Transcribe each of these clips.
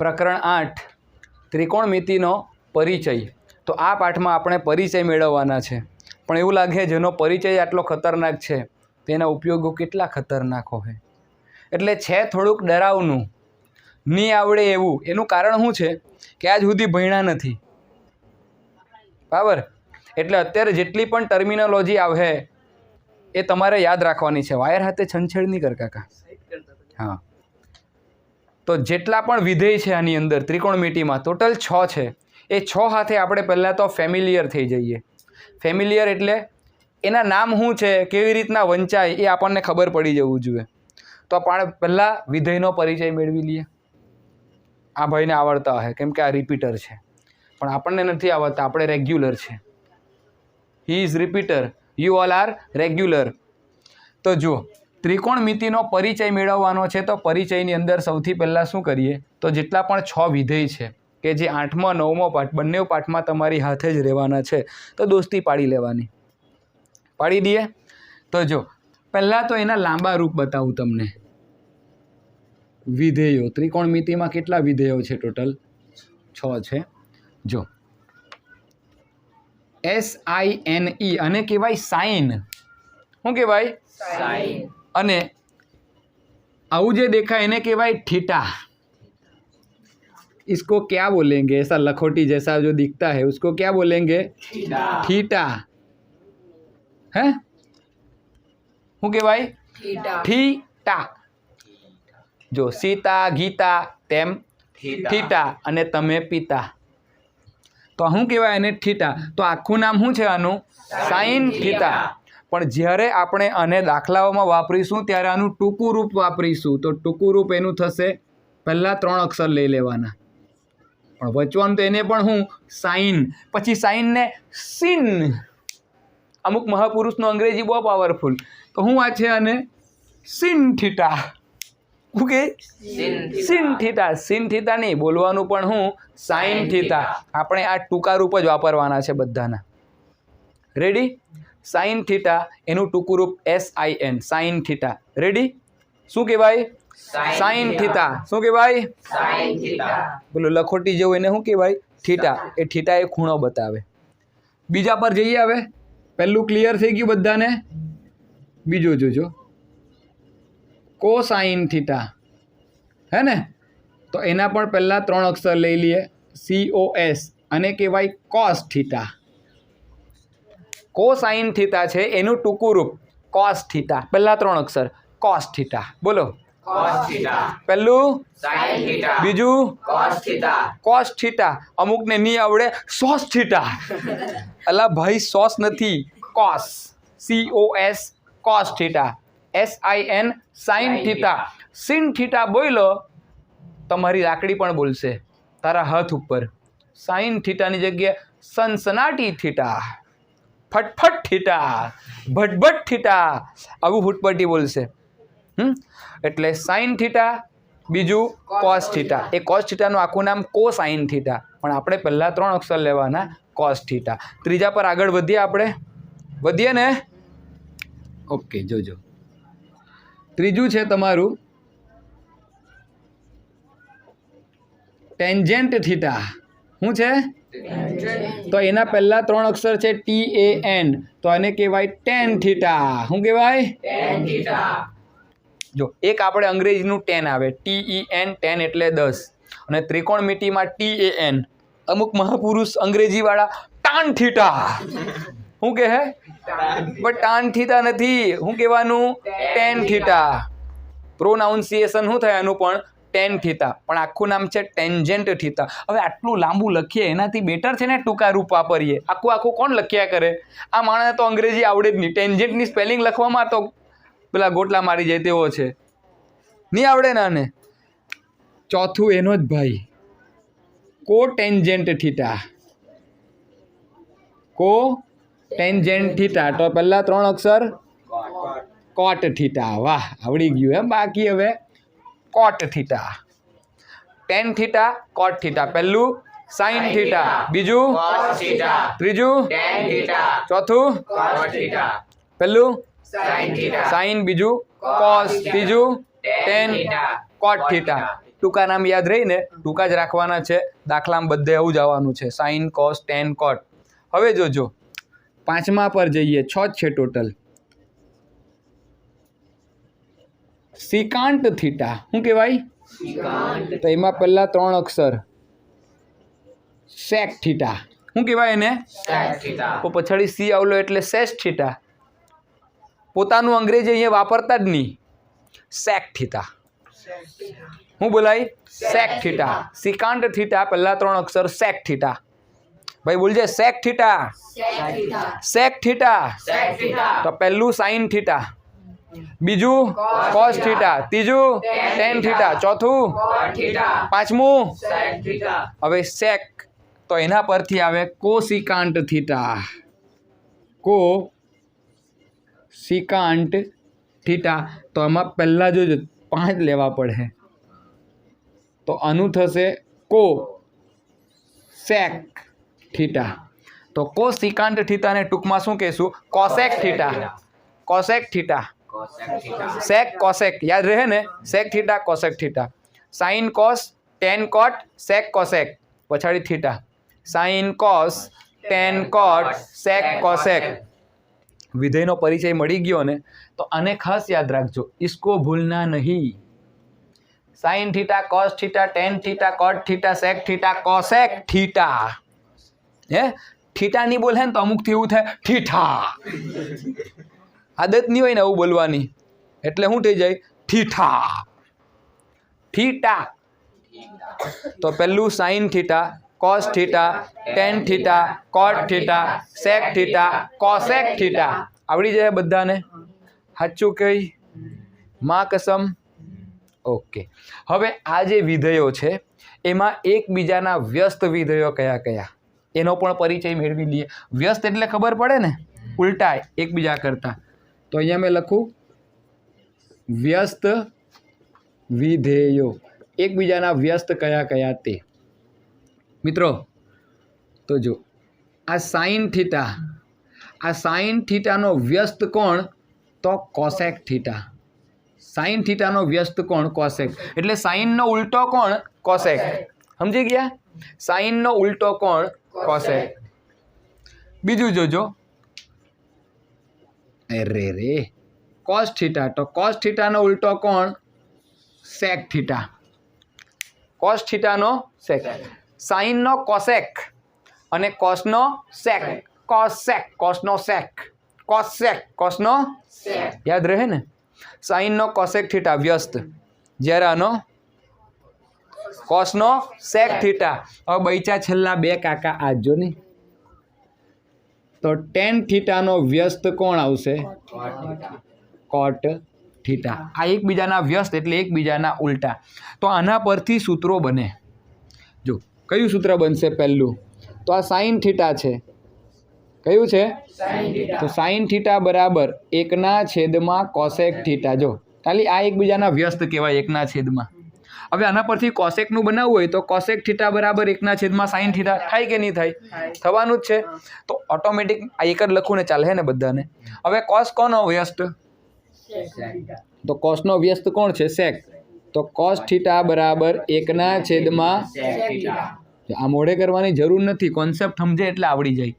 પ્રકરણ 8 ત્રિકોણમિતિનો પરિચય। તો આ પાઠમાં આપણે પરિચય મેળવવાના છે, પણ એવું લાગે જેનો પરિચય આટલો ખતરનાક છે તેના ઉપયોગો કેટલા ખતરનાક હોય। એટલે છે થોડુંક ડરાવનું, નહીં આવડે એવું। એનું કારણ શું છે કે આજ સુધી ભણ્યા નથી, બરાબર। એટલે અત્યારે જેટલી પણ ટર્મિનોલોજી આવે એ તમારે યાદ રાખવાની છે। વાયર હાથે છંછેડ નહીં કર કાકા। હા, તો જેટલા પણ વિધેય છે આની અંદર ત્રિકોણમિતિમાં ટોટલ 6 છે। એ 6 સાથે આપણે પહેલાં તો ફેમિલિયર થઈ જઈએ। ફેમિલિયર એટલે એના નામ શું છે, કેવી રીતના વંચાય એ આપણને ખબર પડી જવું જોઈએ। તો આપણે પહેલાં વિધેયનો પરિચય મેળવી લઈએ। આ ભાઈને આવડતા હશે કેમ કે આ રિપીટર છે, પણ આપણને નથી આવડતા, આપણે રેગ્યુલર છે। He is repeater, you all are regular. તો જુઓ, ત્રિકોણમિતિનો પરિચય મેળવવાનો છે તો પરિચયની અંદર સૌથી પહેલાં શું કરીએ તો જેટલા પણ 6 વિધેય છે કે જે 8મો 9મો પાઠ બંને પાઠમાં તમારી હાથે જ રહેવાના છે, તો દોસ્તી પાડી લેવાની। પાડી દઈએ તો જો પહેલાં તો એના લાંબા રૂપ બતાવું તમને। વિધેયો ત્રિકોણમિતિમાં કેટલા વિધેયો છે? ટોટલ 6 છે। જો SINE અને કહેવાય સાઇન। શું કહેવાય? સાઇન। અને આવું જે દેખાય એને કહેવાય थीटा। इसको क्या बोलेंगे? ऐसा लखोटी जैसा जो दिखता है उसको क्या बोलेंगे? थीटा। है શું કહેવાય? थीटा। જો સીતા ગીતા તેમ थीटा અને તમે પિતા, તો શું કહેવાય એને? थीटा। તો આખું નામ શું છે આનું? Sine theta. પણ જ્યારે આપણે આને દાખલાઓમાં વાપરીશું ત્યારે આનું ટૂંકું રૂપ વાપરીશું। તો ટૂંકું રૂપ એનું થશે, પહેલાં 3 અક્ષર લઈ લેવાના, પણ વચવાનું તો એને પણ હું સાઇન, પછી સાઇનને સિન। અમુક મહાપુરુષનો અંગ્રેજી બહુ પાવરફુલ, તો હું આ છે અને સિન થીટા। શું કે? Sin theta. સિન થીટા નહીં બોલવાનું, પણ હું સાઇન થીટા। આપણે આ ટૂંકા રૂપ જ વાપરવાના છે બધાના। રેડી? સાઇન થીટા એનું ટૂંકું રૂપ SIN, સાઇન થીટા। રેડી? શું કહેવાય? Sine theta. શું કહેવાય? Sine theta. બોલો લખોટી જેવું એને શું કહેવાય? થીટા। એ થીટા એ ખૂણો બતાવે। બીજા પર જઈએ હવે। પહેલું ક્લિયર થઈ ગયું બધાને? બીજું જોજો, કોસાઇન થીટા, હે ને? તો એના પણ પહેલાં 3 અક્ષર લઈ લઈએ, COS, અને કહેવાય કોસ થીટા। કોસાઇન થીટા છે એનું ટૂંકું રૂપ કોસ થીટા। પહેલા 3 અક્ષર કોસ થીટા। બોલો કોસ થીટા। પહેલું સાઇન થીટા, બીજું કોસ થીટા। Cos theta. અમુકને નહીં આવડે સોસ થીટા। અલા ભાઈ સોસ નથી, cos, COS, cos theta. SIN, sine theta. Sin theta બોલો તમારી લાકડી પણ બોલશે તારા હાથ ઉપર। સાઇન થીટાની જગ્યાએ સનસનાટી થીટા, ફટફટ થીટા, ભટભટ થીટા, આવું ફૂટપટી બોલશે। એટલે સાઇન થીટા, બીજું કોસ થીટા। એ કોસ થીટાનું આખું નામ કોસાઇન થીટા, પણ આપણે પહેલાં 3 અક્ષર લેવાના, કોસ થીટા। ત્રીજા પર આગળ વધીએ આપણે, વધીએ ને? ઓકે, જોજો ત્રીજું છે તમારું ટેન્જેન્ટ થીટા। શું છે? તો એના પહેલા 3 અક્ષર છે TAN, તો એને કહેવાય ટેન થીટા। શું કહેવાય? Ten theta. જો એક આપણે અંગ્રેજીનું 10 આવે, TEN, 10 એટલે 10, અને ત્રિકોણમિતિમાં TAN, અમુક મહાપુરુષ અંગ્રેજીવાળા ટાન થીટા। શું કહે? પણ ટાન થીટા નથી, શું કહેવાનું? Ten theta. પ્રોનાઉન્સિએશન શું થાય આનું? પણ ટેન થીટા, પણ આખું નામ છે ટેન્જેન્ટ થીટા। હવે આટલું લાંબુ લખીએ એનાથી બેટર છે ને ટૂંકા રૂપ વાપરીએ। આખું કોણ લખ્યા કરે? આ માણસને તો અંગ્રેજી આવડે જ નહીં, ટેન્જેન્ટની સ્પેલિંગ લખવામાં તો પેલા ગોટલા મારી જાય તેવો છે, નહીં આવડે ને આને। ચોથું એનો જ ભાઈ, કો ટેન્જેન્ટ થીટા। કો ટેન્જેન્ટ થીટા, તો પહેલા 3 અક્ષર કોટ થીટા। વાહ, આવડી ગયું એમ। બાકી હવે કોટ theta, tan theta, cot theta. પહેલું સાઇન થીટા, બીજું કોસ થીટા, ત્રીજું ટેન થીટા, ચોથું કોસ થીટા। પહેલું સાઇન થીટા, સાઇન, બીજું કોસ, ત્રીજું ટેન કોટ થીટા. ટૂંકા નામ યાદ રહીને ટૂંકા જ રાખવાના છે. દાખલામાં બધે એવું જ આવવાનું છે, સાઇન કોસ ટેન કોટ. હવે જોજો પાંચમા પર જઈએ, 6 જ છે ટોટલ. સિકાંટ થીટા શું કહેવાય? તો એમાં પહેલા 3 અક્ષર સેક થીટા. શું કહેવાય એને? તો પછાડી સી આવલો એટલે સેસ થીટા. પોતાનું અંગ્રેજી અહીંયા વાપરતા જ નહીં. Sec theta. શું બોલાય? સેક થીટા. સિકાંટ થીટા પહેલા 3 અક્ષર સેક થીટા. ભાઈ બોલજે સેક થીટા. Sec theta. તો પહેલું સાઇન થીટા, બીજું કોસ થીટા, ત્રીજું ટેન થીટા, ચોથું પાંચમું. હવે સેક તો એના પરથી આવે કોસિકાંટ થીટા. કો સિકાંટ થીટા. તો એમાં પહેલાં જોજો 5 લેવા પડે. તો આનું થશે કો સેક થીટા. તો કોસિકાંટ થીટાને ટૂંકમાં શું કહેશું? Cosec theta. Cosec theta. Sec cosec યાદ રહે ને? Sec theta cosec theta. Sine cos tan cot sec cosec, પછાડી theta. Sine cos tan cot sec cosec. વિધેયનો પરિચય મળી ગયો ને, તો આને ખાસ યાદ રાખજો, इसको ભૂલના નહીં. Sine theta cos theta tan theta cot theta sec theta cosec theta. હે થીટા નહીં બોલે ને તો અમુકથી એવું થાય ઠીઠા. આદત નહીં હોય ને એવું બોલવાની, એટલે શું થઈ જાય? થીઠા. થીટા. તો પહેલું sine theta cos theta tan theta cot theta sec theta cosec theta. આવડી જાય બધાને? સાચું કહી માં કસમ. ઓકે. હવે આ જે વિધેયો છે એમાં એકબીજાના વ્યસ્ત વિધેયો કયા કયા એનો પણ પરિચય મેળવી લઈએ. વ્યસ્ત એટલે ખબર પડે ને, ઉલટા એકબીજા કરતા. તો અહીંયા મેં લખું વ્યસ્ત વિધેયો. એકબીજાના વ્યસ્ત કયા કયા તે. મિત્રો તો જો આ સાઇન થીટા, આ સાઇન થીટાનો વ્યસ્ત કોણ? તો કોસેક થીટા. સાઇન થીટાનો વ્યસ્ત કોણ? કોસેક. એટલે સાઇનનો ઉલટો કોણ? કોસેક. સમજી ગયા? સાઇનનો ઉલટો કોણ? કોસેક. બીજું જોજો, અરે રે કોસ થીટા. તો કોસ થીટાનો ઉલટો કોણ? Sec theta. કોસ થીટાનો સેક. સાઇનનો કોસેક અને કોસનો સેક. કોસેક કોસનો સેક. કોસેક કોસનો સેક. યાદ રહે ને? સાઇનનો કોસેક થીટા વ્યસ્ત, જ્યારે આનો કોસનો સેક થીટા. હવે બૈચા છેલ્લા 2 કાકા આજો ને. તો ટેન થીટાનો વ્યસ્ત કોણ આવશે? કોટ થીટા. આ એકબીજાના વ્યસ્ત એટલે એકબીજાના ઉલટા. તો આના પરથી સૂત્રો બને. જો કયું સૂત્ર બનશે? પહેલું તો આ સાઇન થીટા છે. કયું છે? તો સાઇન થીટા બરાબર 1/છેદમાં કોસેક થીટા. જો ખાલી આ એકબીજાના વ્યસ્ત કહેવાય 1/છેદમાં. હવે આના પરથી કોસેકનું બનાવવું હોય તો કોસેક થીટા બરાબર 1/છેદમાં સાઇન થીટા થાય કે નહીં થાય? થવાનું જ છે. તો ઓટોમેટિક આ એક જ લખું ને ચાલે ને બધાને. હવે કોસ કોનો વ્યસ્ત? તો કોસનો વ્યસ્ત કોણ છે? સેક. તો કોસ થીટા બરાબર 1/છેદમાં. આ મોઢે કરવાની જરૂર નથી, કોન્સેપ્ટ સમજે એટલે આવડી જાય.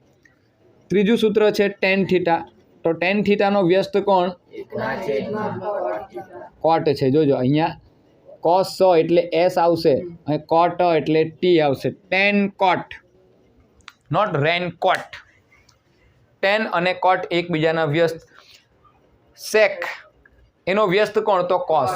ત્રીજું સૂત્ર છે ટેન થીટા. તો ટેન થીટાનો વ્યસ્ત કોણ? કોટ છે. જોજો અહીંયા કોસ એટલે એસ આવશે અને કોટ એટલે ટી આવશે. Tan cot, not ran cot. Tan અને કોટ એકબીજાના વ્યસ્ત. સેક એનો વ્યસ્ત કોણ? તો કોસ.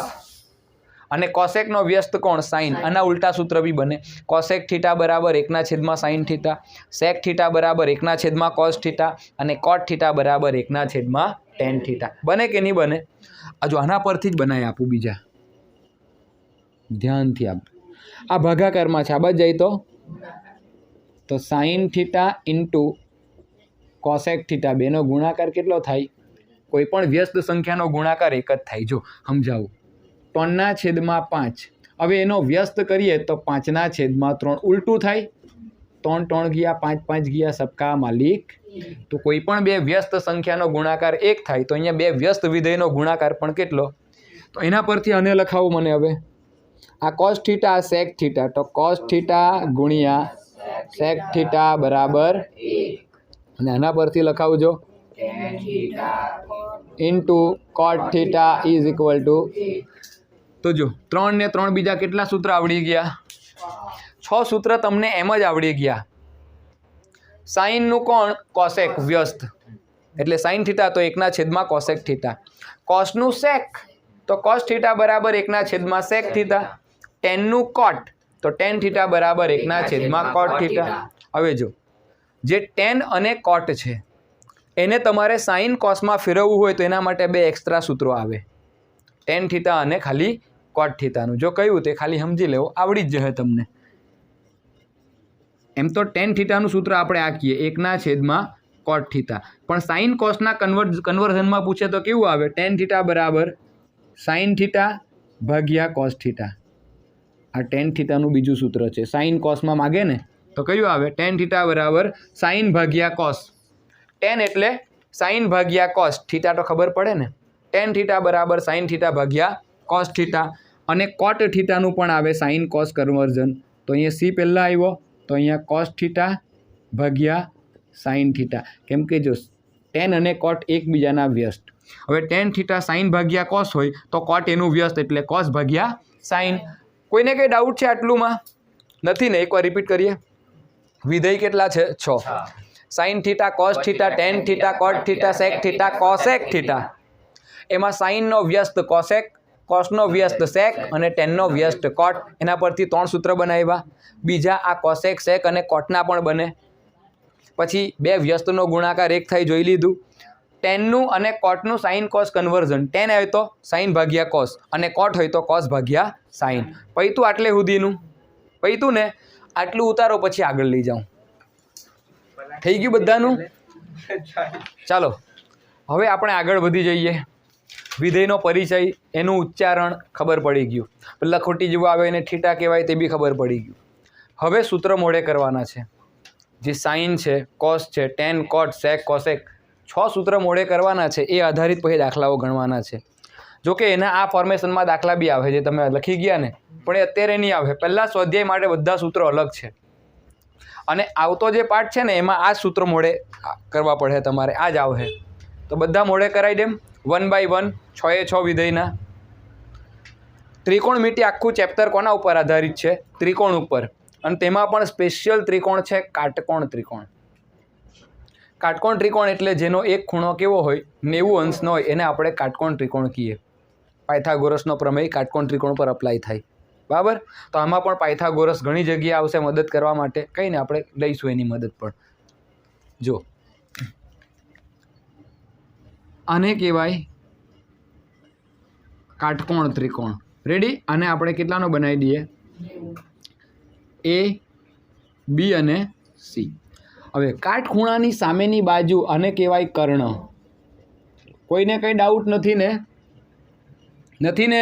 અને કોસેકનો વ્યસ્ત કોણ? સાઇન. આના ઉલટા સૂત્ર બી બને. કોસેક થીટા બરાબર 1/છેદમાં સાઇન થીટા, સેક થીટા બરાબર 1/છેદમાં કોસ થીટા અને કોટ થીટા બરાબર 1/છેદમાં ટેન થીટા. બને કે નહીં બને? હજુ આના પરથી જ બનાવી આપું બીજા. ધ્યાનથી આપ. આ ભાગાકારમાં છે, આ બાદ જાય તો sine theta into cosec theta બેનો ગુણાકાર કેટલો થાય? કોઈ પણ વ્યસ્ત સંખ્યાનો ગુણાકાર એક જ થાય. જો સમજાવું, 3/5. હવે એનો વ્યસ્ત કરીએ તો 5/3. ઉલટું થાય. 3 3 ગયા, 5 5 ગયા, સબકા માલિક. તો કોઈ પણ બે વ્યસ્ત સંખ્યાનો ગુણાકાર 1 થાય તો અહીંયા બે વ્યસ્ત વિધેયનો ગુણાકાર પણ કેટલો? તો એના પરથી આને લખાવું મને હવે આ cos થીટા આ sec થીટા તો cos થીટા ગુણ્યા sec થીટા બરાબર અને આના પરથી લખાવજો into cot theta is equal to તો જો 3 ને 3 બીજા કેટલા સૂત્ર આવડી ગયા 6 સૂત્ર તમને એમ જ આવડી ગયા સાઇનનું કોણ કોસેક વ્યસ્ત એટલે સાઇન થીટા તો 1/માં કોસેક થીટા કોસનું સેક તો cos થીટા બરાબર 1/માં સેક થીટા ટેનનું કોટ તો ટેન થીટા બરાબર 1/માં કોટ થીટા હવે જો જે ટેન અને કોટ છે એને તમારે સાઇન કોસમાં ફેરવવું હોય તો એના માટે 2 એક્સ્ટ્રા સૂત્રો આવે ટેન થીટા અને ખાલી કોટ થીટાનું જો કહ્યું તે ખાલી સમજી લેવો આવડી જ જશે તમને એમ તો ટેન થીટાનું સૂત્ર આપણે આ કહીએ 1/માં કોટ થીટા પણ સાઇન કોસના કન્વર્ઝનમાં પૂછે તો કેવું આવે ટેન થીટા બરાબર સાઇન થીટા ભાગ્યા કોસ થીટા આ ટેન થીટાનું બીજું સૂત્ર છે સાઇન કોસમાં માગે ને તો કયું આવે ટેન થીટા બરાબર સાઇન ભાગ્યા કોસ ટેન એટલે સાઇન ભાગ્યા કોસ થીટા તો ખબર પડે ને ટેન થીટા બરાબર સાઇન થીટા ભાગ્યા કોસ થીટા અને કોટ થીટાનું પણ આવે સાઇન કોસ કન્વર્ઝન તો અહીંયા સી પહેલાં આવ્યો તો અહીંયા કોસ થીટા ભાગ્યા સાઇન થીટા કેમ કે જો ટેન અને કોટ એકબીજાના વ્યસ્ત હવે ટેન થીટા સાઇન ભાગ્યા કોસ હોય તો કોટ એનું વ્યસ્ત એટલે કોસ ભાગ્યા સાઇન કોઈને કંઈ ડાઉટ છે આટલુંમાં નથી ને એકવાર રિપીટ કરીએ વિધેય કેટલા છે 6 sine theta cos theta tan theta cot theta sec theta cosec theta એમાં સાઇનનો વ્યસ્ત કોસેક કોસનો વ્યસ્ત સેક અને ટેનનો વ્યસ્ત કોટ એના પરથી 3 સૂત્ર બનાવ્યા બીજા આ કોસેક સેક અને કોટના પણ બને પછી 2 વ્યસ્તનો ગુણાકાર 1 થઈ જોઈ લીધું ટેનનું અને કોટનું સાઇન કોસ કન્વર્ઝન ટેન હોય તો સાઇન ભાગ્યા કોસ અને કોટ હોય તો કોસ ભાગ્યા સાઇન પૈતું આટલે સુધીનું પૈતું ને આટલું ઉતારો પછી આગળ લઈ જાઉં થઈ ગયું બધાનું ચાલો હવે આપણે આગળ વધી જઈએ વિધેયનો પરિચય એનું ઉચ્ચારણ ખબર પડી ગયું પેલા ખોટી જેવું આવે એને થીટા કહેવાય તે બી ખબર પડી ગયું હવે સૂત્ર મોડે કરવાના છે જે સાઇન છે કોસ છે ટેન કોટ સેક કોસેક 6 સૂત્ર મોડે કરવાના છે એ આધારિત પછી દાખલાઓ ગણવાના છે જોકે એના આ ફોર્મેશનમાં દાખલા બી આવે જે તમે લખી ગયા ને પણ એ અત્યારે નહીં આવે પહેલાં સ્વાધ્યાય માટે બધા સૂત્રો અલગ છે અને આવતો જે પાઠ છે ને એમાં આ સૂત્ર મોડે કરવા પડે તમારે આ જ આવે તો બધા મોડે કરાવી દેમ 1 બાય 1 6 વિધેયના ત્રિકોણમિતિ આખું ચેપ્ટર કોના ઉપર આધારિત છે ત્રિકોણ ઉપર અને તેમાં પણ સ્પેશિયલ ત્રિકોણ છે કાટકોણ ત્રિકોણ કાટકોણ ત્રિકોણ એટલે જેનો એક ખૂણો કેવો હોય 90 અંશનો હોય એને આપણે કાટકોણ ત્રિકોણ કહીએ પાયથાગોરસનો પ્રમેય કાટકોણ ત્રિકોણ પર અપ્લાય થાય બરાબર તો આમાં પણ પાયથાગોરસ ઘણી જગ્યાએ આવશે મદદ કરવા માટે કંઈ ને આપણે લઈશું એની મદદ પણ જો આને કહેવાય કાટકોણ ત્રિકોણ રેડી આને આપણે કેટલાનો બનાવી દઈએ A B અને C હવે કાટખૂણાની સામેની બાજુ આને કહેવાય કર્ણ કોઈને કંઈ ડાઉટ નથી ને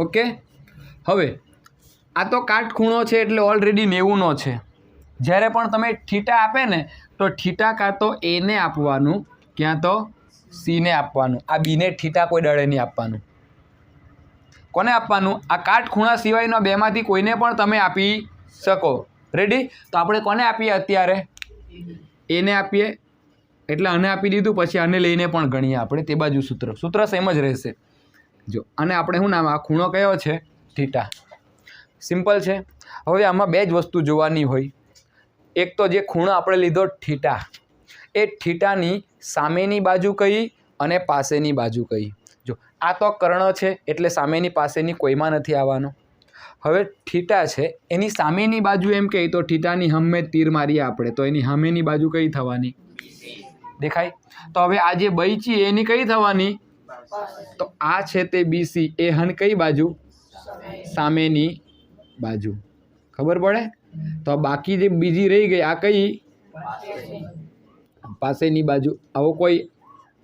ઓકે હવે આ તો કાટખૂણો છે એટલે ઓલરેડી 90નો છે જ્યારે પણ તમે થીટા આપે ને તો થીટા કાં તો A ને આપવાનું ક્યાં તો C ને આપવાનું આ B ને થીટા કોઈ દળે નહીં આપવાનું કોને આપવાનું આ કાટખૂણા સિવાયના બેમાંથી કોઈને પણ તમે આપી શકો રેડી તો આપણે કોને આપીએ અત્યારે એને આપીએ એટલે આને આપી દીધું પછી આને લઈને પણ ગણીએ આપણે તે બાજુ સૂત્ર સેમ જ રહેશે જો અને આપણે શું નામ આ ખૂણો કયો છે થીટા સિમ્પલ છે હવે આમાં 2 જ વસ્તુ જોવાની હોય એક તો જે ખૂણો આપણે લીધો થીટા એ થીટાની સામેની બાજુ કઈ અને પાસેની બાજુ કઈ જો આ તો કર્ણ છે એટલે સામેની પાસેની કોઈમાં નથી આવવાનો હવે થીટા છે એની સામેની બાજુ એમ કહે તો થીટાની સામે તીર મારીએ આપણે તો એની સામેની બાજુ કઈ થવાની દેખાય તો હવે આ જે બચી એની કઈ થવાની તો આ છે તે BC એ હન કઈ બાજુ સામેની બાજુ ખબર પડે તો બાકી જે બીજી રહી ગઈ આ કઈ પાસેની બાજુ આવો કોઈ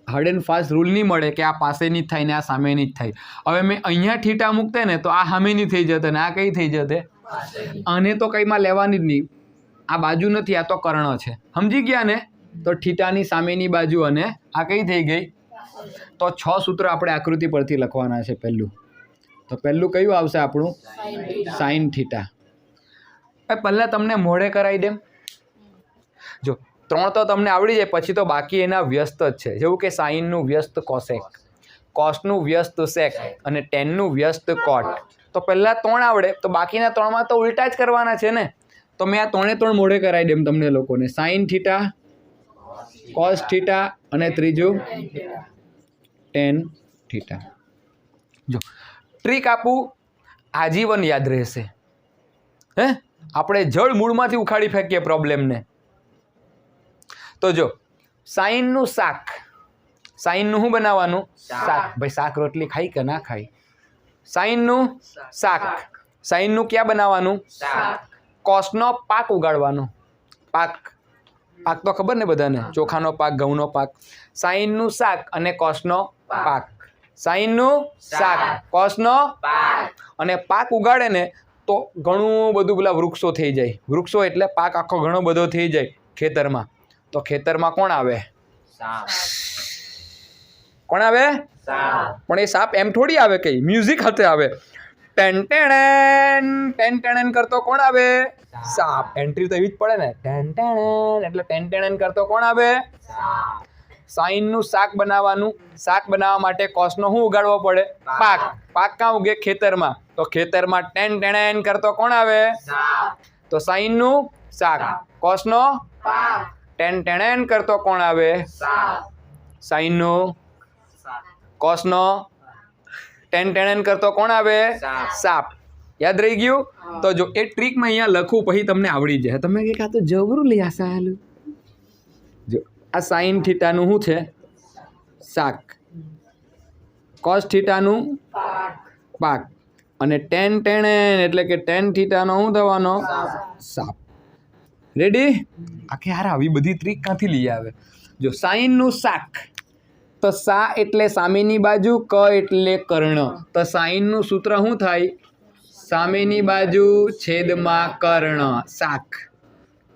હાર્ડ એન્ડ ફાસ્ટ રૂલ નહીં મળે કે આ પાસેની જ થાય ને આ સામેની જ થાય હવે મેં અહીંયા થીટા મૂકતે ને તો આ સામેની થઈ જતે ને આ કઈ થઈ જતે આને તો કંઈમાં લેવાની જ નહીં આ બાજુ નથી આ તો કર્ણ છે સમજી ગયા ને તો થીટાની સામેની બાજુ અને આ કઈ થઈ ગઈ તો 6 સૂત્ર આપણે આકૃતિ પરથી લખવાના છે. પહેલું કયું આવશે આપણું? Sine theta. પહેલાં તમને મોઢે કરાવી દેમ. જો 3 તો તમને આવડી જાય, પછી તો બાકી એના વ્યસ્ત જ છે. જેવું કે સાઇનનું વ્યસ્ત કોસેક, કોસનું વ્યસ્ત સેક અને ટેનનું વ્યસ્ત કોટ. તો પહેલાં 3 આવડે તો બાકીના 3માં તો ઉલટા જ કરવાના છે ને. તો મેં આ 3 મોઢે કરાવી દેમ તમને લોકોને. સાઇન થીટા, કોસ થીટા અને ત્રીજું ટેન થીટા. જો ટ્રીક આપું, આજીવન યાદ રહેશે. આપણે જળ મૂળમાંથી ઉખાડી ફેંકીએ પ્રોબ્લેમને. તો જો સાઇનનું શાક, સાઇનનું શું બનાવવાનું? શાક. ભાઈ શાક રોટલી ખાઈ કે ના ખાઈ? સાઇનનું શાક. સાઇનનું ક્યાં બનાવવાનું? કોસનો પાક ઉગાડવાનો. પાક તો ખબર ને બધાને, ચોખાનો પાક, ઘઉંનો પાક. સાઇનનું શાક અને કોસનો પાક. સાઇનનું શાક, કોસનો પાક. અને પાક ઉગાડે ને તો ઘણું બધું પેલા વૃક્ષો થઈ જાય. વૃક્ષો એટલે પાક આખો ઘણો બધો થઈ જાય ખેતરમાં. તો ખેતરમાં કોણ આવે? કોણ આવે? પણ એ સાપ એમ થોડી આવે, કઈ મ્યુઝિક સાથે આવે. ટેન ટેન કરતો કોણ આવે? સાપ. એન્ટ્રી તો એવી જ પડે ને, ટેન ટેન એટલે ટેન કરતો કોણ આવે? સાઇનનું શાક બનાવવાનું. શાક બનાવવા માટે કોસનો શું ઉગાડવો પડે? પાક. પાક ક્યાં ઉગે? ખેતરમાં. તો ખેતરમાં ટેન કરતો કોણ આવે? તો સાઇનનું શાક, કોસનો પાક. ટેન કરતો કોણ આવે? સાઇનનું, કોસનો ટેન કરતો કોણ આવે? સાપ. યાદ રહી ગયું? તો જો એ ટ્રીકમાં અહીંયા લખું, પછી તમને આવડી જાય. તમે કંઈક આ તો જબરું લઈ આશા હાલું. જો આ સાઇન થીટાનું શું છે? શાક. કોસ થીટાનું પાક. અને ટેન એટલે કે ટેન થીટાનો શું થવાનો? સાપ. રેડી? આખે યાર આવી બધી ટ્રીક ક્યાંથી લઈ આવે? જો સાઇનનું શાક, તો સા એટલે સામેની બાજુ, ક એટલે કર્ણ. તો સાઇનનું સૂત્ર શું થાય? સામેની બાજુ છેદમાં કર્ણ. શાક.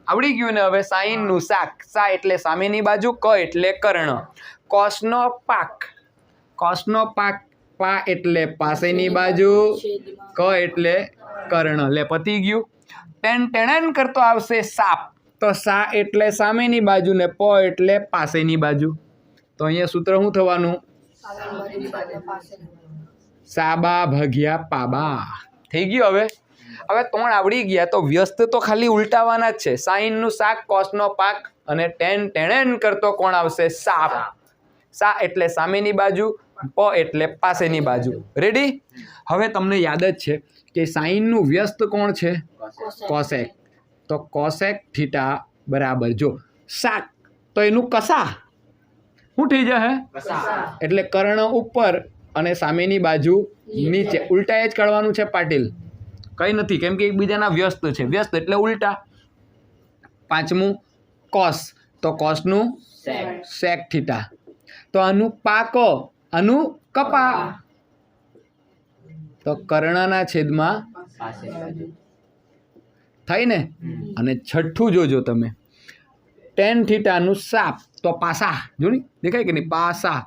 આવડી ગયું ને? હવે સાઇનનું શાક, સા એટલે સામેની બાજુ, ક એટલે કર્ણ. કોસનો પાક, કોસનો પાક, પા એટલે પાસેની બાજુ, ક એટલે કર્ણ. લે પતી ગયું. ટેન કરતો આવશે સાપ. તો સા એટલે સામેની બાજુ ને પ એટલે પાસેની બાજુ. તો અહીંયા સૂત્ર શું થવાનું? સાબા ભાગ્યા પાબા. થઈ ગયું? હવે 3 આવડી ગયા. તો વ્યસ્ત તો ખાલી ઉલટાવાના જ છે. સાઇનનું શાક, કોસનો પાક અને ટેન કરતો કોણ આવશે? સાપ. સા એટલે સામેની બાજુ, પ એટલે પાસેની બાજુ. રેડી? હવે તમને યાદ જ છે કે સાઇનનું વ્યસ્ત કોણ છે? કોસેક. તો કોસેક થીટા બરાબર. જો શાક તો એનું કસા શું થઈ જશે? એટલે કર્ણ ઉપર અને સામેની બાજુ નીચે. ઉલટા જ કાઢવાનું છે પાટીલ, કંઈ નથી, કેમ કે એકબીજાના વ્યસ્ત છે. વ્યસ્ત એટલે ઉલટા. 5મું કોસ, તો કોસનું સેક થીટા. તો આનું પાકો, આનું કપા. તો કર્ણના છેદમાં થઈ ને. અને છઠ્ઠું જોજો તમે, ટેન થીટાનું સાપ, તો પાસા. જો ની દેખાય કે નહીં? પાસા.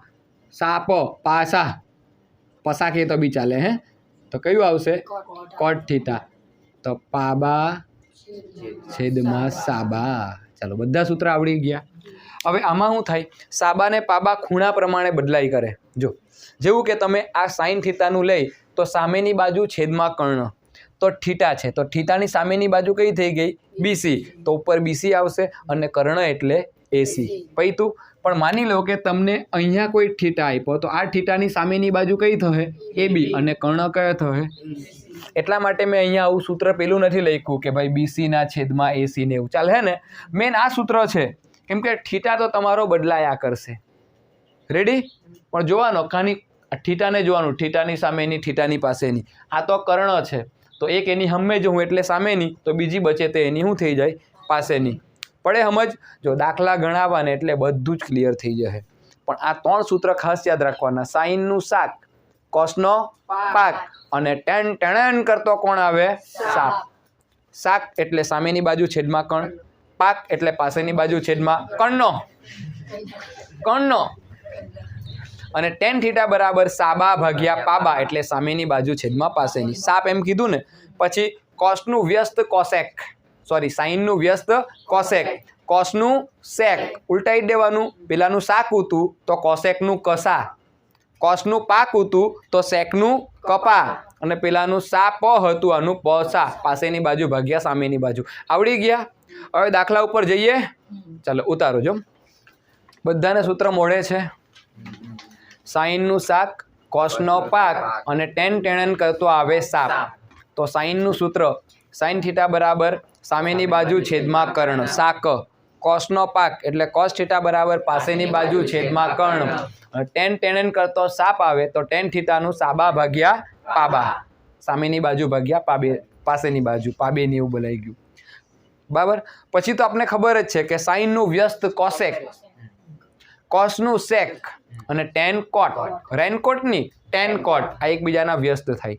સાપ, પાસા. પસા કે તો બી ચાલે. તો કયું આવશે? કોટ થીટા. તો પાબા છેદમાં સાબા. ચાલો, બધા સૂત્ર આવડી ગયા. હવે આમાં શું થાય? સાબા ને પાબા ખૂણા પ્રમાણે બદલાઈ કરે. જો જેવું કે તમે આ સાઇન થીટાનું લઈ તો સામેની બાજુ છેદમાં કર્ણ, તો થીટા છે. તો થીટાની સામેની બાજુ કઈ થઈ ગઈ? બીસી. તો ઉપર બીસી આવશે અને કર્ણ એટલે એસી. પૈતું. પણ માની લો કે તમને અહીંયા કોઈ થીટા આપ્યો, તો આ થીટાની સામેની બાજુ કઈ થશે? એબી. અને કર્ણ કયો થશે? એટલા માટે મેં અહીંયા આવું સૂત્ર પેલું નથી લખ્યું કે ભાઈ બીસીના છેદમાં એસી ને એવું. ચાલે હે ને? મેન આ સૂત્ર છે, કેમ કે થીટા તો તમારો બદલાયા કરશે. રેડી? પણ જોવાનો ખાલી થીટાને જોવાનું, થીટાની સામેની, થીટાની પાસેની. આ તો કર્ણ છે, તો એક એની હમે જોઉં એટલે સામેની, તો બીજી બચે તે એની શું થઈ જાય? પાસેની. પડે સમજ? જો દાખલા ગણાવવાને એટલે બધું જ ક્લિયર થઈ જશે. પણ આ 3 સૂત્ર ખાસ યાદ રાખવાના. સાઇનનું શાક, કોસનો પાક અને ટેન કરતો કોણ આવે? સાપ. શાક એટલે સામેની બાજુ છેદમાં કર્ણ, પાક એટલે પાસેની બાજુ છેદમાં કર્ણનો. અને ટેન થીટા બરાબર સાબા ભાગ્યા પાબા એટલે સામેની બાજુ છેદમાં પાસેની. સાપ એમ કીધું ને, પછી કોસનું વ્યસ્ત કોસેક, સોરી સાઇનનું વ્યસ્ત કોસેક, કોસનું સેક ઉલટાઈ દેવાનું, પેલાનું સાક હતું તો કોસેકનું કસા, કોસનું પાક હતું તો સેકનું કપા, અને પેલાનું સા પ હતું આનું પ સા, પાસેની બાજુ ભાગ્યા સામેની બાજુ. આવડી ગયા? હવે દાખલા ઉપર જઈએ. ચાલો ઉતારો જો, બધાને સૂત્ર મોઢે છે. સાઇનનું શાક, કોસનો પાક અને ટેન ટેણન કરતો આવે સાપ. તો સાઇનનું સૂત્ર સાઇન થીટા બરાબર સામેની બાજુ છેદમાં કર્ણ સાક, કોસનો પાક એટલે કોસ થીટા બરાબર પાસેની બાજુ છેદમાં કર્ણ, ટેન ટેણન કરતો સાપ આવે તો ટેન થીટાનું સાબા ભાગ્યા પાબા, સામેની બાજુ ભાગ્યા પાબે, પાસેની બાજુ પાબેની એવું બોલાઈ ગયું. બરાબર. પછી તો આપણે ખબર જ છે કે સાઇનનું વ્યસ્ત કોસેક, કોસનું સેક અને ટેન કોટ, રેનકોટની ટેન કોટ, આ એકબીજાના વ્યસ્ત થાય.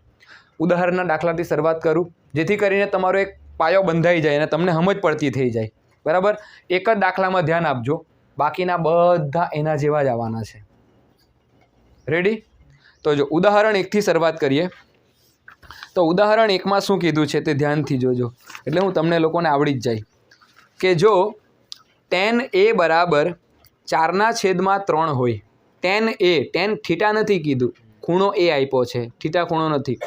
ઉદાહરણના દાખલાથી શરૂઆત કરું જેથી કરીને તમારો એક પાયો બંધાઈ જાય અને તમને સમજ પડતી થઈ જાય. બરાબર. એક જ દાખલામાં ધ્યાન આપજો, બાકીના બધા એના જેવા જ આવવાના છે. રેડી? તો જો ઉદાહરણ 1 થી શરૂઆત કરીએ. તો ઉદાહરણ 1 માં શું કીધું છે તે ધ્યાનથી જોજો, એટલે હું તમને લોકોને આવડી જ જાય. કે જો ટેન એ બરાબર 4/3 હોય, ટેન એ, ટેન થીટા નથી કીધું, ખૂણો એ આપ્યો છે, થીટા ખૂણો નથી.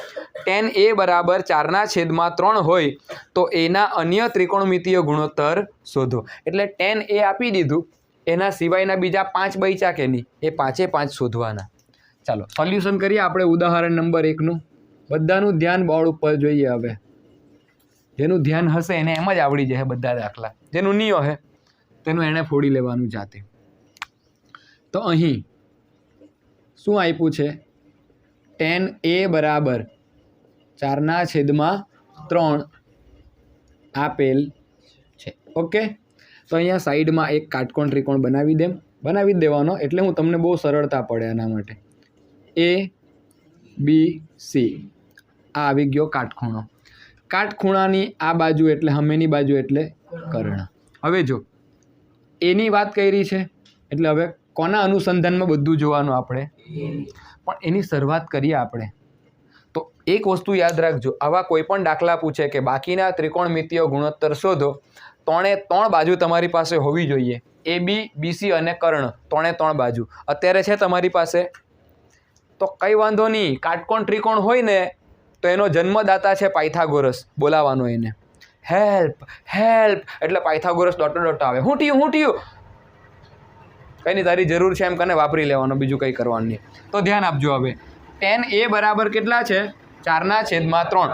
ટેન એ બરાબર 4/3 હોય તો એના અન્ય ત્રિકોણમિતીય ગુણોત્તર શોધો. એટલે ટેન એ આપી દીધું, એના સિવાયના બીજા 5 બચ્યા કે નહીં, એ 5 શોધવાના. ચાલો સોલ્યુશન કરીએ આપણે ઉદાહરણ નંબર 1નું. બધાનું ધ્યાન બોર્ડ ઉપર જોઈએ. હવે જેનું ધ્યાન હશે એને એમ જ આવડી જશે બધા દાખલા, જેનું નહીં હશે તેનું એને ફોડી લેવાનું જાતે. તો અહીં શું આપ્યું છે? ટેન એ બરાબર 4/3 આપેલ છે. ઓકે. તો અહીંયા સાઈડમાં એક કાટકોણ ત્રિકોણ બનાવી દેવાનો, એટલે હું તમને બહુ સરળતા પડે એના માટે. એ બી સી આ આવી ગયો કાટખૂણો. કાટખૂણાની આ બાજુ એટલે સામેની બાજુ એટલે કર્ણ. હવે જો એની વાત કરી છે એટલે હવે કોના અનુસંધાનમાં બધું જોવાનું આપણે, પણ એની શરૂઆત કરીએ આપણે. તો એક વસ્તુ યાદ રાખજો, આવા કોઈ પણ દાખલા પૂછે કે બાકીના ત્રિકોણમિતીય ગુણોત્તર શોધો, 3 બાજુ તમારી પાસે હોવી જોઈએ. એ બી, બીસી અને કર્ણ, 3 બાજુ અત્યારે છે તમારી પાસે, તો કંઈ વાંધો નહીં. કાટકોણ ત્રિકોણ હોય ને તો એનો જન્મદાતા છે પાયથાગોરસ, બોલાવાનો એને. હેલ્પ હેલ્પ એટલે પાયથાગોરસ ડોટ આવે. હું થયું કંઈ નહીં, તારી જરૂર છે એમ કને વાપરી લેવાનો, બીજું કંઈ કરવાનું નહીં. તો ધ્યાન આપજો. હવે ટેન એ બરાબર કેટલા છે? 4/3.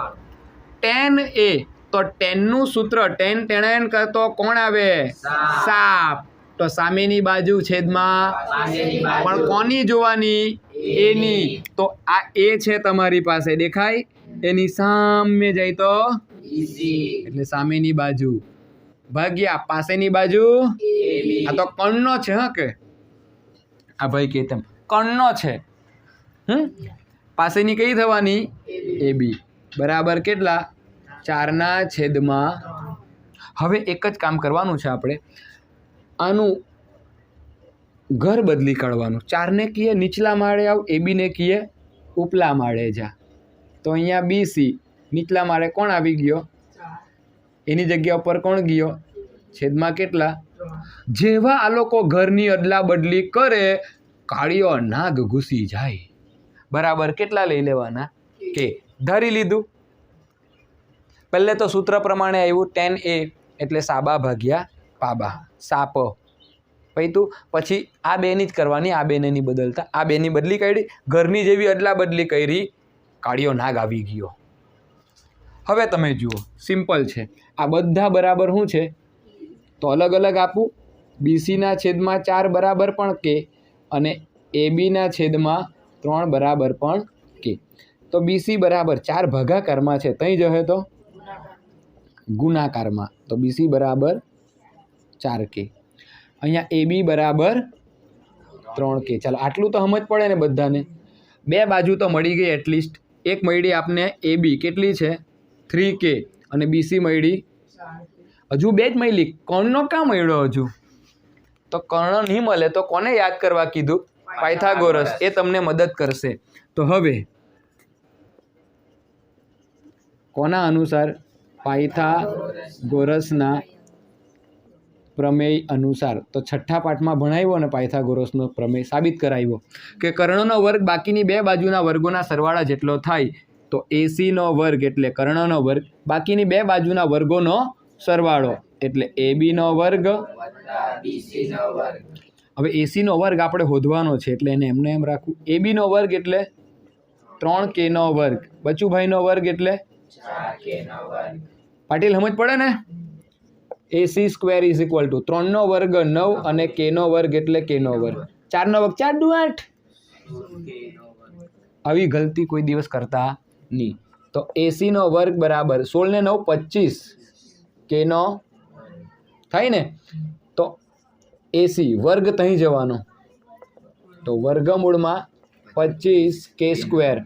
ટેન એ, તો ટેનનું સૂત્ર ટેન ટેણન કરતો કોણ આવે? સાપ. તો સામેની બાજુ છેદમાં, પણ કોની જોવાની? એની. તો આ એ છે તમારી પાસે, દેખાય? એની સામે જાય તો એટલે સામેની બાજુ ભાગ્યા પાસેની બાજુ. આ તો કર્ણનો છે. હા કે આ ભાઈ કે તેમ કર્ણનો છે. પાસેની કઈ થવાની? એ બી. બરાબર કેટલા? 4/3. હવે એક જ કામ કરવાનું છે આપણે, આનું ઘર બદલી કાઢવાનું. 4ને કીએ નીચલા માળે આવ, એ બીને કીએ ઉપલા માળે જા. તો અહીંયા બીસી નીચલા માળે કોણ આવી ગયો? એની જગ્યા ઉપર કોણ ગયો? છેદમાં કેટલા? જેવા આ લોકો ઘરની અદલા બદલી કરે, કાળિયો નાગ ઘૂસી જાય. બરાબર કેટલા લઈ લેવાના? કે ધારી લીધું. પહેલે તો સૂત્ર પ્રમાણે આવ્યું, ટેન એ એટલે સાબા ભાગ્યા પાબા, સાપ. પછી આ બેની જ કરવાની, આ બેને નહીં બદલતા. આ બેની બદલી કાઢી, ઘરની જેવી અદલા બદલી કરી, કાળિયો નાગ આવી ગયો. હવે તમે જુઓ, સિમ્પલ છે. આ બધા બરાબર શું છે? તો અલગ અલગ આપું. બીસીના છેદમાં 4 બરાબર પણ કે, અને એ બીના છેદમાં 3 બરાબર પણ કે. તો બીસી બરાબર 4 ભાગાકારમાં છે, તઈ જશે તો ગુણાકારમાં. તો બીસી બરાબર 4 કે. અહીંયા એ બી બરાબર 3 કે. ચાલો આટલું તો સમજ પડે ને બધાને. 2 બાજુ તો મળી ગઈ એટલીસ્ટ. એક મળી આપને એ બી, કેટલી છે? 3 કે. અને બીસી મળી, હજુ 2 જ મળી. કર્ણનો ક્યાં મળ્યો હજુ? તો કર્ણ નહીં મળે તો કોને યાદ કરવા કીધું? પાયથાગોરસ એ તમને મદદ કરશે. તો હવે કોના અનુસાર? પાયથાગોરસના પ્રમેય અનુસાર. તો છઠ્ઠા પાઠમાં ભણાવ્યો ને પાયથાગોરસનો પ્રમેય સાબિત કરાવ્યો કે કર્ણનો વર્ગ બાકીની બે બાજુના વર્ગોના સરવાળા જેટલો થાય. તો એસીનો વર્ગ એટલે કર્ણનો વર્ગ બાકીની બે બાજુના વર્ગોનો સરવાળો એટલે એબીનો વર્ગ. હવે એસીનો વર્ગ આપણે શોધવાનો છે એટલે એને એમને એમ રાખવું. એબીનો વર્ગ એટલે 3Kનો વર્ગ. બચુભાઈનો વર્ગ એટલે 4Kનો વર્ગ. પાટીલ સમજ પડે ને? AC² ઇઝ ઇક્વલ ટુ 3નો વર્ગ 9 અને Kનો વર્ગ એટલે Kનો વર્ગ. 4નો વર્ગ 4 દુ 8. આવી ગલતી કોઈ દિવસ કરતા નહીં. તો AC નો વર્ગ બરાબર 16 ને 9 25 Kનો થાય ને. તો AC વર્ગ અહીં જવાનો તો વર્ગમૂળમાં 25K².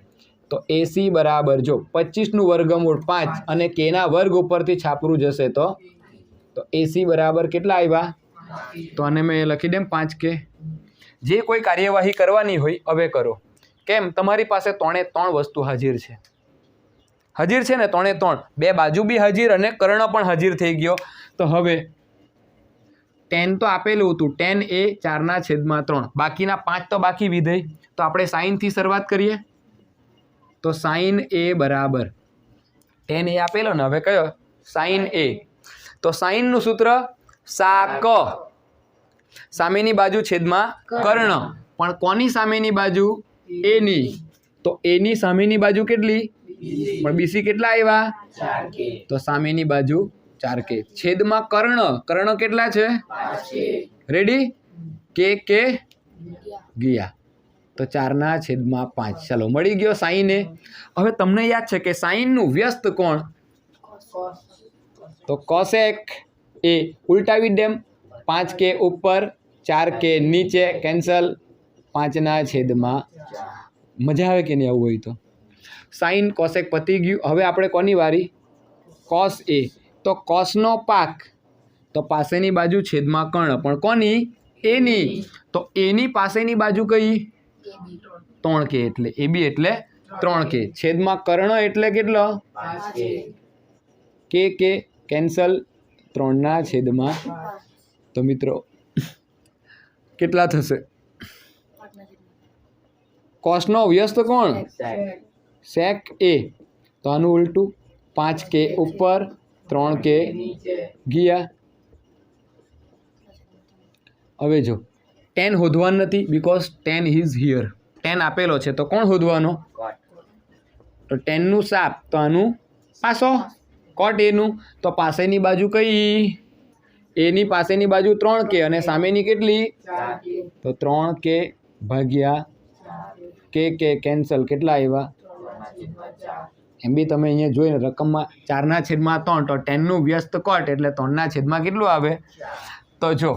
તો AC બરાબર જો 25નું વર્ગમૂળ 5 અને Kના વર્ગ ઉપરથી છાપરું જશે તો AC બરાબર કેટલા આવ્યા? તો આને મેં લખી દેમ 5K. જે કોઈ કાર્યવાહી કરવાની હોય હવે કરો. કેમ? તમારી પાસે 3 વસ્તુ હાજર છે. હાજર છે ને 3 બે બાજુ બી હાજર અને કર્ણ પણ હાજર થઈ ગયો. તો હવે tan તો આપેલું હતું. tan એ 4/3. બાકીના 5 તો બાકી વિધેય. તો આપણે સાઇનથી શરૂઆત કરીએ. તો સાઇન એ બરાબર tan એ આપેલો ને હવે કયો? સાઇન એ. તો સાઇનનું સૂત્ર સાક. સામેની બાજુ છેદમાં કર્ણ. પણ કોની સામેની બાજુ? એની. તો એની સામેની બાજુ કેટલી? પણ બીસી કેટલા આવ્યા? 4K. તો સામેની બાજુ 4K છેદમાં કર્ણ. કર્ણ કેટલા છે? 5K. રેડી? કે ગયા. તો 4/5. ચાલો મળી ગયો સાઇન એ. હવે તમને યાદ છે કે સાઇનનું વ્યસ્ત કોણ? તો કોસેક એ. ઉલટાવી દેમ. 5K ઉપર 4K નીચે કેન્સલ. 5/4. મજા આવે કે નહીં આવું હોય તો? સાઇન કોસેક પતી ગયું. હવે આપણે કોની વારી? કોસ એ. તો કોસનો પાક. તો પાસેની બાજુ છેદમાં કર્ણ. પણ કોની? એની. તો એની પાસેની બાજુ કઈ? 3K. એટલે એબી એટલે 3K છેદમાં કર્ણ એટલે કેટલો? 5K. કે કેન્સલ. 3/5. તો મિત્રો કેટલા થશે? કોસનો વ્યસ્ત કોણ? સેક એ. તો આનું ઉલટું 5K ઉપર 3K ગયા. હવે જો tan શોધવાનું નથી because tan is here. tan આપેલો છે તો કોણ શોધવાનો? તો tan નું સાપ. તો આનું પાસો કોટ એનું. તો પાસેની બાજુ કઈ? એની પાસેની બાજુ 3K અને સામેની કેટલી? 4K. તો 3K ભાગ્યા કે કેન્સલ. કેટલા આવ્યા? એમ બી તમે અહીંયા જોઈને રકમમાં 4/3. તો tanનું વ્યસ્ત કોટ એટલે 3/3 કેટલું આવે? તો જો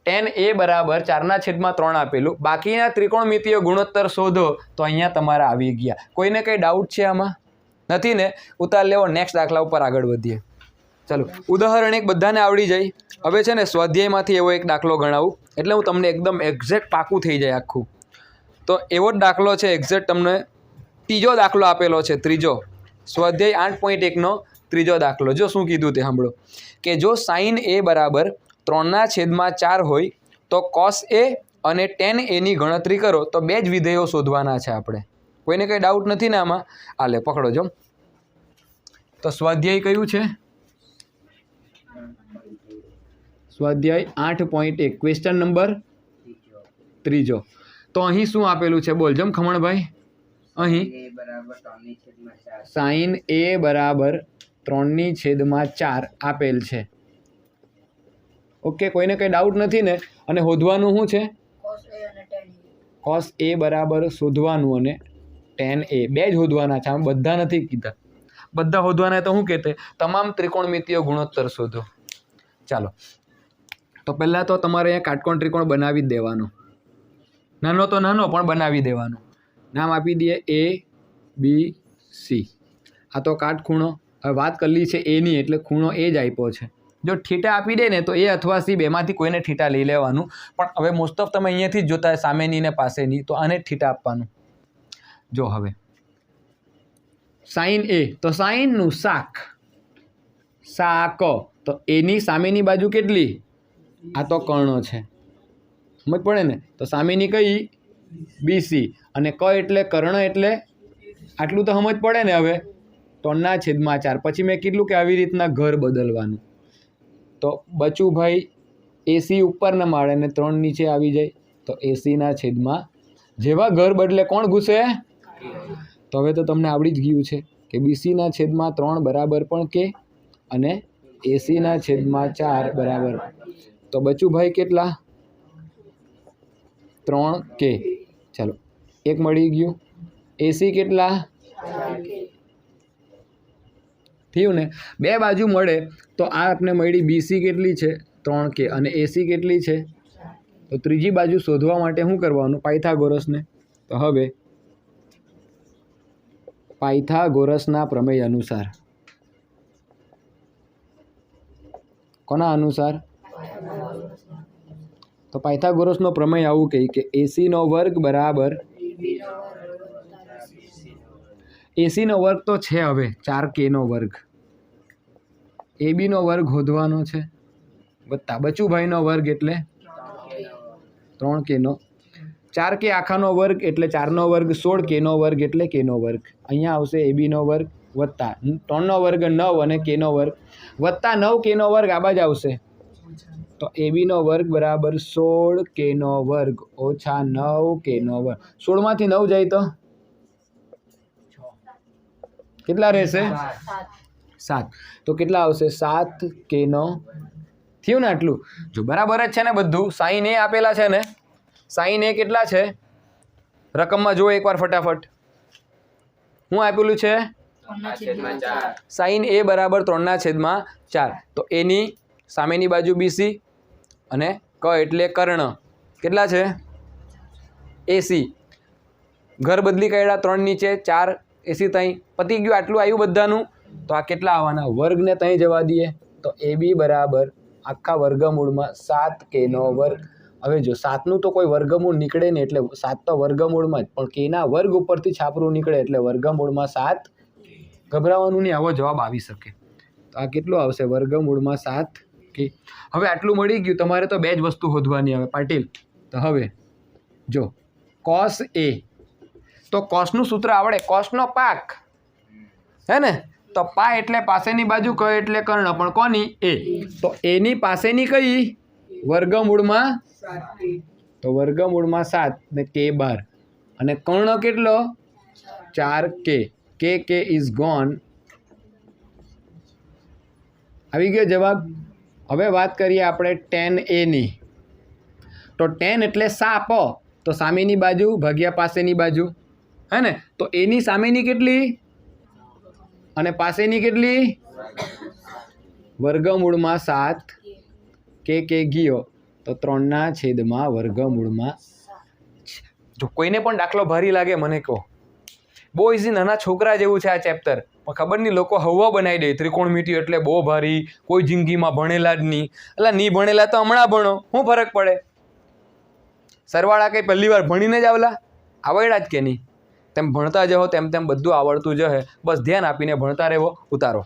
tan એ બરાબર 4/3 આપેલું. બાકીના ત્રિકોણમિતીય ગુણોત્તર શોધો. તો અહીંયા તમારા આવી ગયા. કોઈને કંઈ ડાઉટ છે આમાં? નથી ને? ઉતાર લેવો. નેક્સ્ટ દાખલા ઉપર આગળ વધીએ. ચાલો ઉદાહરણ એક બધાને આવડી જાય. હવે છે ને સ્વાધ્યાયમાંથી એવો એક દાખલો ગણાવું એટલે હું તમને એકદમ એક્ઝેક્ટ પાકું થઈ જાય આખું. તો એવો જ દાખલો છે એક્ઝેક્ટ. તમને ત્રીજો દાખલો આપેલો છે. ત્રીજો સ્વાધ્યાય 8.1નો ત્રીજો દાખલો. જો શું કીધું તે સાંભળો. કે જો સાઇન એ બરાબર 3/4 હોય તો કોસ એ અને tan એની ગણતરી કરો. તો બે જ વિધેયો શોધવાના છે આપણે. કોઈને કંઈ ડાઉટ નથી ને આમાં? આલે પકડો જો. તો સ્વાધ્યાય કયું છે? સ્વાધ્યાય 8.1 ક્વેશ્ચન નંબર ત્રીજો. તો અહીં શું આપેલું છે? બોલ જમ ખમણભાઈ. અહીં સાઇન એ બરાબર 3/4 આપેલ છે. ઓકે, કોઈને કંઈ ડાઉટ નથી ને? અને શોધવાનું શું છે? કોસ એ બરાબર શોધવાનું અને tan એ. બે જ શોધવાના છે. આમ બધા નથી કીધા. બધા શોધવાના તો શું કહેતે? તમામ ત્રિકોણમિતીય ગુણોત્તર શોધો. ચાલો તો પહેલાં તો તમારે અહીંયા કાટકોણ ત્રિકોણ બનાવી જ દેવાનો. નાનો તો નાનો પણ બનાવી દેવાનો. નામ આપી દઈએ ABC. આ તો કાટખૂણો. હવે વાત કરલી છે એની એટલે ખૂણો એ જ આપ્યો છે. જો થીટા આપી દે ને તો એ અથવા સી બેમાંથી કોઈને થીટા લઈ લેવાનું. પણ હવે મોસ્ટ ઓફ તમે અહીંયાથી જ જોતા હોય સામેની ને પાસેની, તો આને જ થીટા આપવાનું. જો હવે સાઈન એ તો સાઈનનું શાક, શાક તો એની સામેની બાજુ કેટલી? આ તો કર્ણ છે, સમજ પડે ને. તો સામેની કઈ? બીસી. અને ક એટલે કર્ણ એટલે આટલું તો સમજ પડે ને. હવે 3/4. પછી મેં કીધું કે આવી રીતના ઘર બદલવાનું. તો બચુભાઈ એસી ઉપરના માળે ને 3 નીચે આવી જાય, તો એસીના છેદમાં જેવા ઘર બદલે કોણ ઘૂસે? તો હવે તો તમને આવડી જ ગયું છે કે બીસીના છેદમાં 3 બરાબર પણ કે, અને એસીના છેદમાં 4 બરાબર. તો બચુભાઈ કેટલા? 3 કે. ચાલો એક મળી ગયું. એસી કેટલા? થયું ને. બે બાજુ મળે તો આ આપણે મળી બીસી કેટલી છે? 3 કે. અને એસી કેટલી છે? તો ત્રીજી બાજુ શોધવા માટે શું કરવાનું? પાયથાગોરસને. તો હવે પાયથાગોરસના પ્રમેય અનુસાર, કોના અનુસાર? તો પાયથાગોરસનો પ્રમેય આવું કહે કે એસીનો વર્ગ બરાબર, એસીનો વર્ગ તો છે હવે 4Kનો વર્ગ, એબીનો વર્ગ શોધવાનો છે, વત્તા બચુભાઈનો વર્ગ એટલે 3Kનો, 4K આખાનો વર્ગ એટલે 4નો વર્ગ, 16Kનો વર્ગ એટલે Kનો વર્ગ. અહીંયા આવશે એબીનો વર્ગ વત્તા 3નો વર્ગ 9 અને Kનો વર્ગ વત્તા 9Kનો વર્ગ આ બાજુ આવશે. તો એબીનો વર્ગ બરાબર 16Kનો વર્ગ ઓછા 9Kનો વર્ગ. 16માંથી 9 જાય તો કેટલા રહેશે? 7. તો કેટલા આવશે? 7Kનો. થયું ને આટલું? જો બરાબર જ છે ને બધું. સાઈન એ આપેલા છે ને, સાઈન એ કેટલા છે રકમમાં જુઓ એકવાર ફટાફટ. શું આપેલું છે? સાઈન એ બરાબર 3/4. તો એની સામેની બાજુ બીસી અને ક એટલે કર્ણ કેટલા છે? એસી. ઘર બદલી કાઢ્યા 3 નીચે 4 એસી ત્યાં પતી ગયું. આટલું આવ્યું બધાનું. તો આ કેટલા આવવાના? વર્ગને ત્યાં જવા દઈએ. તો એબી બરાબર આખા વર્ગમૂળમાં 7Kનો વર્ગ. હવે જો 7નું તો કોઈ વર્ગમૂળ નીકળે નહીં, એટલે 7 તો વર્ગમૂળમાં જ, પણ Kના વર્ગ ઉપરથી છાપરું નીકળે એટલે વર્ગમૂળમાં 7. ગભરાવાનું નહીં, આવો જવાબ આવી શકે. તો આ કેટલું આવશે? વર્ગમૂળમાં 7K. હવે આટલું મળી ગયું. તમારે તો બે જ વસ્તુ શોધવાની હવે પાટીલ. તો હવે જો cos A, તો કોસનું સૂત્ર આવડે, કોસનો પાક હે ને. તો પા એટલે પાસેની બાજુ, ક એટલે કર્ણ, પણ કોની? એ. તો એની પાસેની કઈ? વર્ગમૂળમાં. તો વર્ગમૂળમાં 7 ને K 12. અને કર્ણ કેટલો? 4K. K is gone. આવી ગયો જવાબ. હવે વાત કરીએ આપણે tan A ની. તો tan એટલે સાપ, તો સામેની બાજુ ભાગ્યા પાસેની બાજુ હે ને. તો એની સામેની કેટલી અને પાસેની કેટલી? વર્ગમૂળમાં 7. K ગયો તો 3/4 વર્ગમૂળમાં. જો કોઈને પણ દાખલો ભારી લાગે મને કહો. બહુ ઇઝી, નાના છોકરા જેવું છે આ ચેપ્ટર. પણ ખબર નહીં લોકો હવા બનાવી દે ત્રિકોણમિતિ એટલે બહુ ભારી, કોઈ જિંદગીમાં ભણેલા જ નહીં. એટલે નહીં ભણેલા તો હમણાં ભણો, શું ફરક પડે? સરવાળા કંઈ પહેલી વાર ભણીને જ આવલા આવડ્યા જ કે નહીં? તેમ ભણતા જહો તેમ તેમ બધું આવડતું જશે. બસ ધ્યાન આપીને ભણતા રહેવો. ઉતારો.